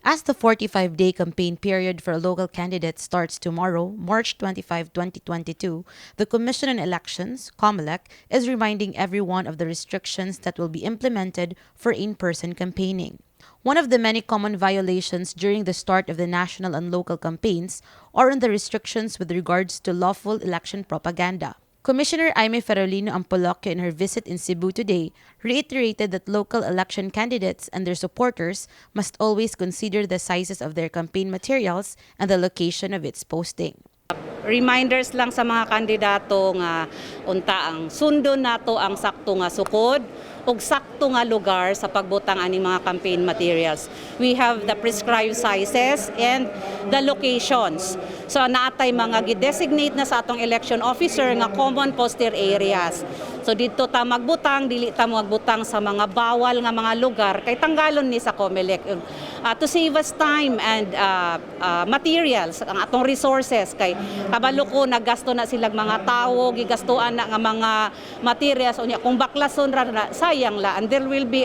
As the 45-day campaign period for local candidates starts tomorrow, March 25, 2022, the Commission on Elections, COMELEC, is reminding everyone of the restrictions that will be implemented for in-person campaigning. One of the many common violations during the start of the national and local campaigns are on the restrictions with regards to lawful election propaganda. Commissioner Aimee Ferolino Ampolocchio, in her visit in Cebu today, reiterated that local election candidates and their supporters must always consider the sizes of their campaign materials and the location of its posting. Reminders lang sa mga kandidato nga unta ang sundo nato ang sakto nga sukod ug sakto nga lugar sa pagbutang ani mga campaign materials. We have the prescribed sizes and the locations. So naatay mga gi-designate na sa atong election officer nga common poster areas. So dito ta magbutang, dili ta magbutang sa mga bawal nga mga lugar kay tanggalon ni sa comelec to save us time and materials, ang atong resources kay kabalo ko naggasto na silang mga tawo, gigastuan na nga mga materials unya kung baklason ra na sayang la and there will be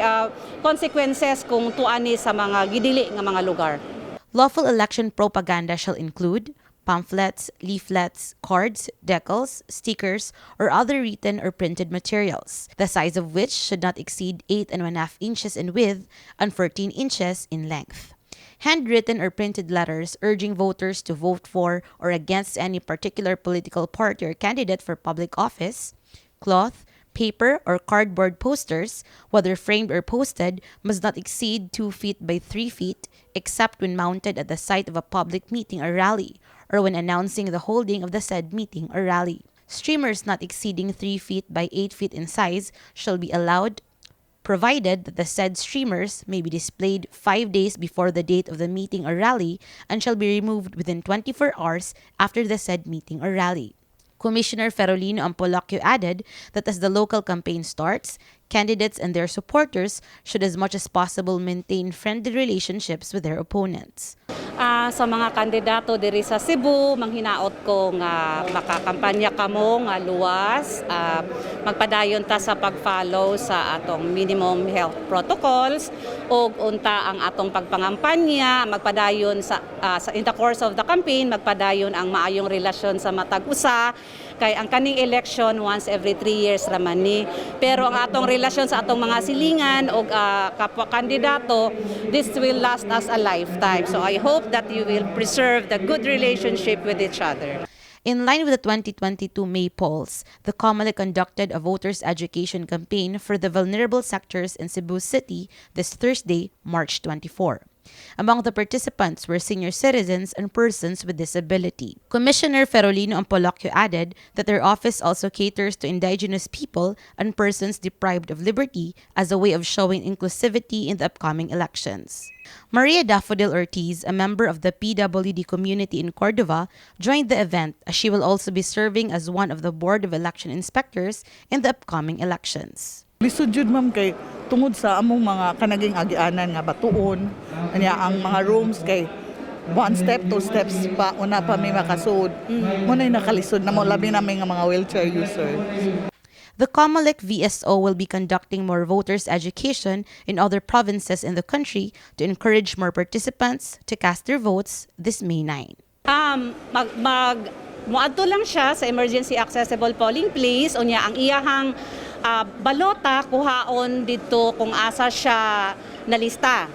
consequences kung tuani sa mga gidili nga mga lugar. Lawful election propaganda shall include pamphlets, leaflets, cards, decals, stickers, or other written or printed materials, the size of which should not exceed 8.5 inches in width and 14 inches in length. Handwritten or printed letters urging voters to vote for or against any particular political party or candidate for public office, cloth, paper, or cardboard posters, whether framed or posted, must not exceed 2 feet by 3 feet, except when mounted at the site of a public meeting or rally, or when announcing the holding of the said meeting or rally. Streamers not exceeding 3 feet by 8 feet in size shall be allowed, provided that the said streamers may be displayed 5 days before the date of the meeting or rally and shall be removed within 24 hours after the said meeting or rally. Commissioner Ferolino Ampolocchio added that as the local campaign starts, candidates and their supporters should as much as possible maintain friendly relationships with their opponents. Sa mga kandidato diri sa Cebu, manghinaot ko nga makakampanya kamo nga luwas, magpadayon ta sa pag-follow sa atong minimum health protocols ug unta ang atong pagpangampanya, magpadayon sa in the course of the campaign, magpadayon ang maayong relasyon sa matag usa kay ang kaning election once every 3 years raman ni, pero ang atong relasyon sa atong mga silingan o kapwa kandidato, this will last us a lifetime. So I hope that you will preserve the good relationship with each other. In line with the 2022 May polls, the COMELEC conducted a voters' education campaign for the vulnerable sectors in Cebu City this Thursday, March 24. Among the participants were senior citizens and persons with disability. Commissioner Ferolino Ampolocchio added that their office also caters to indigenous people and persons deprived of liberty as a way of showing inclusivity in the upcoming elections. Maria Daffodil Ortiz, a member of the PWD community in Cordova, joined the event as she will also be serving as one of the Board of Election Inspectors in the upcoming elections. Lisod jud ma'am kay tungod sa among mga kanaging agianan nga batuon anya ang mga rooms kay 1 step 2 steps pa una pa may makasud mo nay nakalisod na mo labi na may nga mga wheelchair user. The COMELEC VSO will be conducting more voters' education in other provinces in the country to encourage more participants to cast their votes this May 9. Muadto lang siya sa emergency accessible polling place unya ang iyahang balota kuhaon dito kung asa siya nalista.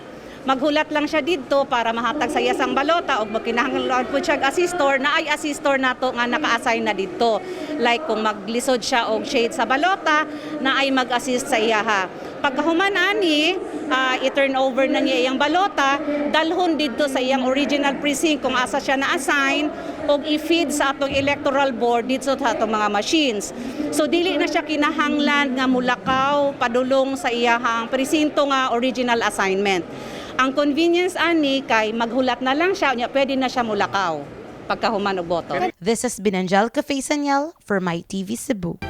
Maghulat lang siya dito para mahatag sa iyasang balota o magkinahanglan po siya assistor na ay assistor nato nga naka-assign na dito. Like kung maglisod siya og shade sa balota na ay mag-assist sa iyaha. Pagkahuman ani, i-turn over na niya iyang balota, dalhon dito sa iyang original precinct kung asa siya na-assign o i-feed sa atong electoral board dito sa atong mga machines. So dili na siya kinahanglan nga mulakaw padulong sa iyahang presinto nga original assignment. Ang convenience ani kay maghulat na lang siya, pwede na siya mulakaw pagkahuman og boto. This has been Angelica Fay Saniel for MyTV Cebu.